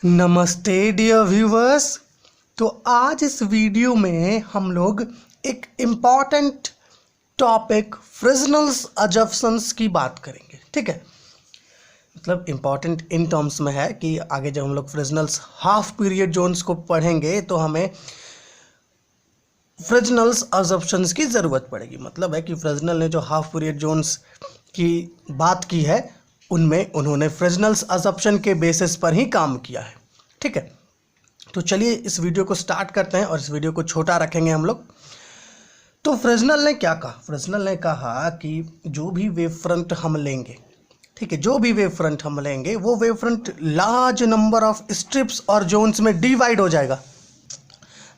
नमस्ते dear viewers. तो आज इस वीडियो में हम लोग एक इम्पॉर्टेंट टॉपिक फ्रिजनल्स अजम्पशंस की बात करेंगे। ठीक है, मतलब इम्पॉर्टेंट इन टर्म्स में है कि आगे जब हम लोग फ्रिजनल्स हाफ पीरियड जोन्स को पढ़ेंगे तो हमें फ्रिजनल्स अजम्पशंस की ज़रूरत पड़ेगी। मतलब है कि फ्रिजनल ने जो हाफ पीरियड जोन्स की बात की है उनमें उन्होंने फ्रिजनल्स अजम्पशन के बेसिस पर ही काम किया है। ठीक है, तो चलिए इस वीडियो को स्टार्ट करते हैं और इस वीडियो को छोटा रखेंगे हम लोग। तो फ्रिजनल ने क्या कहा? फ्रिजनल ने कहा कि जो भी वेव फ्रंट हम लेंगे, ठीक है, जो भी वेव फ्रंट हम लेंगे वो wave front large number of strips और जोन्स में डिवाइड हो जाएगा,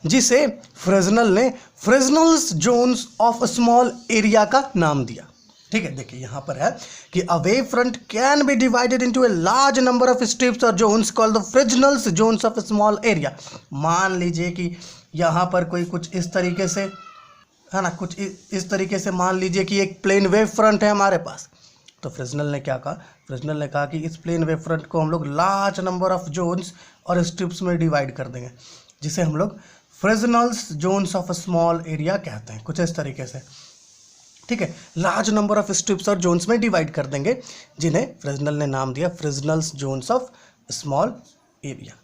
जिसे फ्रिजनल ने फ्रिजनल्स जोन्स ऑफ स्मॉल एरिया का नाम दिया। ठीक है, देखिए यहाँ पर है कि a wave front can be divided into a large number of strips और zones called the Fresnel's zones of small area. मान लीजिए कि यहाँ पर कोई कुछ इस तरीके से है ना, कुछ इस तरीके से मान लीजिए कि एक प्लेन वेव फ्रंट है हमारे पास। तो फ्रिजनल ने क्या कहा? फ्रिजनल ने कहा कि इस प्लेन वेव फ्रंट को हम लोग लार्ज नंबर ऑफ जोन्स और स्ट्रिप्स में डिवाइड कर देंगे, जिसे हम लोग फ्रिजनल्स जोन्स ऑफ स्मॉल एरिया कहते हैं, कुछ इस तरीके से। ठीक है, लार्ज नंबर ऑफ स्ट्रिप्स और जोन्स में डिवाइड कर देंगे, जिन्हें फ्रिजनल ने नाम दिया फ्रिजनल्स जोन्स ऑफ स्मॉल एरिया।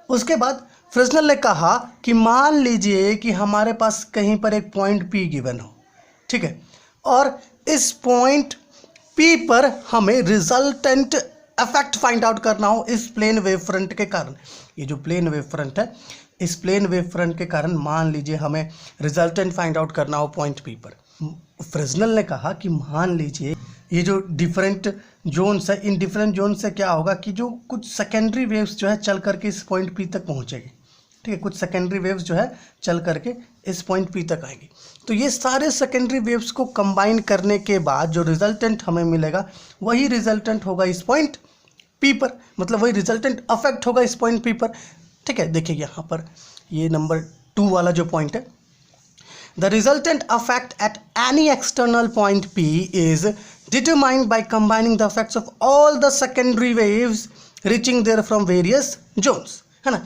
उसके बाद फ्रिजनल ने कहा कि मान लीजिए कि हमारे पास कहीं पर एक पॉइंट पी गिवन हो, ठीक है, और इस पॉइंट पी पर हमें रिजल्टेंट इफेक्ट फाइंड आउट करना हो इस प्लेन वेव फ्रंट के कारण। ये जो प्लेन वेव फ्रंट है, इस प्लेन वेव फ्रंट के कारण मान लीजिए हमें रिजल्टेंट फाइंड आउट करना हो पॉइंट पी पर। फ्रिजनल ने कहा कि मान लीजिए ये जो डिफरेंट जोन्स है, इन डिफरेंट जोन से क्या होगा कि जो कुछ सेकेंडरी वेव्स जो है चल करके इस पॉइंट पी तक पहुंचेगी। ठीक है, कुछ सेकेंडरी वेव्स जो है चल करके इस पॉइंट पी तक आएगी। तो ये सारे सेकेंडरी वेव्स को कंबाइन करने के बाद जो रिजल्टेंट हमें मिलेगा वही रिजल्टेंट होगा इस पॉइंट पी पर, मतलब वही रिजल्टेंट अफेक्ट होगा इस पॉइंट पी पर। ठीक है, देखिए यहाँ पर ये नंबर 2 वाला जो पॉइंट है, the resultant effect at any external point P is determined by combining the effects of all the secondary waves reaching there from various zones, है ना।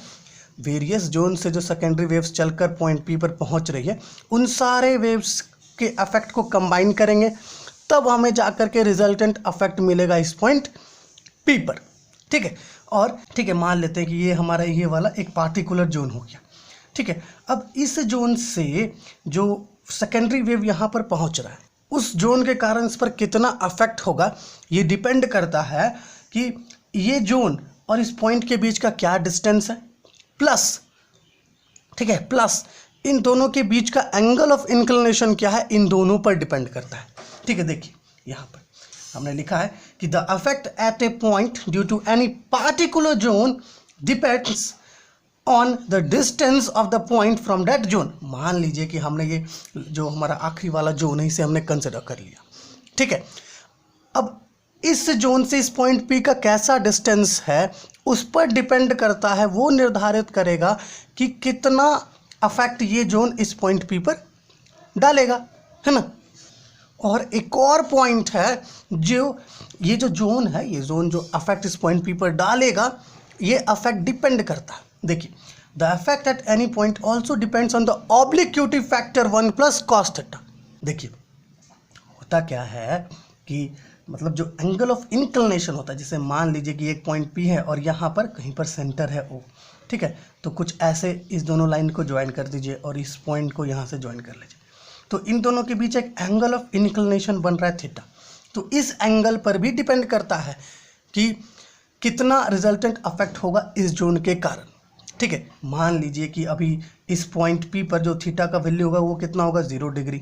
वेरियस जोन से जो सेकेंडरी वेव्स चलकर पॉइंट पी पर पहुंच रही है, उन सारे वेव्स के अफेक्ट को कंबाइन करेंगे, तब हमें जाकर के रिजल्टेंट अफेक्ट मिलेगा इस पॉइंट पी पर। ठीक है, और ठीक है, मान लेते हैं कि ये हमारा ये वाला एक पार्टिकुलर जोन हो गया। ठीक है, अब इस जोन से जो सेकेंडरी वेव यहाँ पर पहुँच रहा है, उस जोन के कारण इस पर कितना अफेक्ट होगा ये डिपेंड करता है कि ये जोन और इस पॉइंट के बीच का क्या डिस्टेंस है, प्लस ठीक है, प्लस इन दोनों के बीच का एंगल ऑफ इंक्लिनेशन क्या है, इन दोनों पर डिपेंड करता है। ठीक है, देखिए यहाँ पर हमने लिखा है कि the affect at a point due to any particular zone depends on the distance of the point from that zone. मान लीजिए कि हमने ये जो हमारा आखिरी वाला जोन है इसे हमने कंसिडर कर लिया। ठीक है, अब इस जोन से इस पॉइंट पी का कैसा डिस्टेंस है उस पर डिपेंड करता है, वो निर्धारित करेगा कि कितना अफेक्ट ये जोन इस पॉइंट पी पर डालेगा, है ना। और एक और पॉइंट है, जो ये जो जोन है, ये जोन जो अफेक्ट इस पॉइंट पी पर डालेगा, ये अफेक्ट डिपेंड करता है। देखिए, the affect at any point also depends on the obliquity factor 1 plus cos theta. देखिए होता क्या है कि मतलब जो एंगल ऑफ इंक्लिनेशन होता है, जैसे मान लीजिए कि एक पॉइंट पी है और यहाँ पर कहीं पर सेंटर है ओ, ठीक है, तो कुछ ऐसे इस दोनों लाइन को ज्वाइन कर दीजिए और इस पॉइंट को यहाँ से ज्वाइन कर लीजिए, तो इन दोनों के बीच एक एंगल ऑफ इंक्लिनेशन बन रहा है थीटा। तो इस एंगल पर भी डिपेंड करता है कि कितना रिजल्टेंट अफेक्ट होगा इस जोन के कारण। ठीक है, मान लीजिए कि अभी इस पॉइंट पी पर जो थीटा का वैल्यू होगा वो कितना होगा, 0 डिग्री।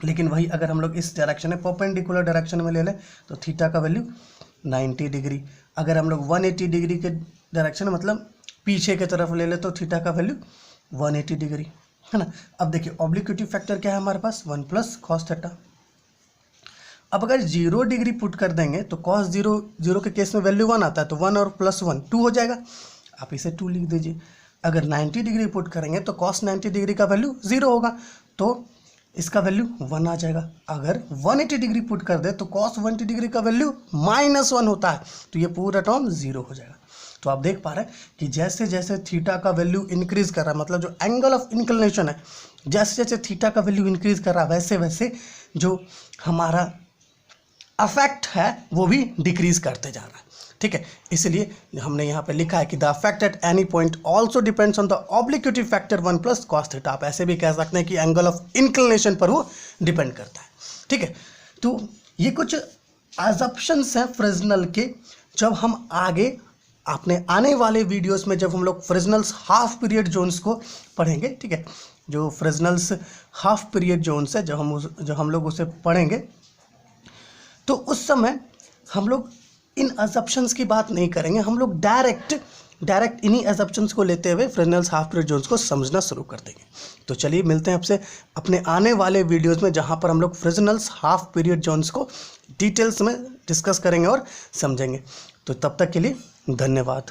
लेकिन वही अगर हम लोग इस डायरेक्शन में परपेंडिकुलर डायरेक्शन में ले लें तो थीटा का वैल्यू 90 डिग्री। अगर हम लोग 180 डिग्री के डायरेक्शन मतलब पीछे की तरफ ले लें तो थीटा का वैल्यू 180 डिग्री, है ना। अब देखिए ऑब्लिक्विटी फैक्टर क्या है हमारे पास, 1 प्लस कॉस थीटा। अब अगर 0 डिग्री पुट कर देंगे तो कॉस 0 के केस में वैल्यू 1 आता है, तो 1 और प्लस 1 2 हो जाएगा, आप इसे 2 लिख दीजिए। अगर 90 डिग्री पुट करेंगे तो कॉस 90 डिग्री का वैल्यू 0 होगा, तो इसका वैल्यू 1 आ जाएगा। अगर 180 डिग्री पुट कर दे तो कॉस 180 डिग्री का वैल्यू -1 होता है, तो ये पूरा टर्म 0 हो जाएगा। तो आप देख पा रहे हैं कि जैसे जैसे थीटा का वैल्यू इंक्रीज कर रहा है, मतलब जो एंगल ऑफ इंक्लिनेशन है, जैसे जैसे थीटा का वैल्यू इंक्रीज कर रहा है वैसे वैसे जो हमारा अफेक्ट है वो भी डिक्रीज करते जा रहा है। ठीक है, इसलिए हमने यहाँ पे लिखा है कि the affect at any point also depends on the obliquity factor 1 plus cos theta. आप ऐसे भी कह सकते हैं कि एंगल ऑफ इंक्लिनेशन पर वो डिपेंड करता है। ठीक है, तो ये कुछ अजम्पशंस हैं फ्रेजनल के। जब हम आगे अपने आने वाले वीडियोस में जब हम लोग फ्रेजनल्स हाफ पीरियड जोन्स को पढ़ेंगे, ठीक है, जो फ्रेजनल्स हाफ पीरियड जोन्स है जब हम लोग उसे पढ़ेंगे तो उस समय हम लोग इन अजम्पशंस की बात नहीं करेंगे, हम लोग डायरेक्ट इन्हीं अजम्पशंस को लेते हुए फ्रेजनल्स हाफ पीरियड जोन्स को समझना शुरू कर देंगे। तो चलिए मिलते हैं आपसे अपने आने वाले वीडियोस में जहां पर हम लोग फ्रेजनल्स हाफ पीरियड जोन्स को डिटेल्स में डिस्कस करेंगे और समझेंगे। तो तब तक के लिए धन्यवाद।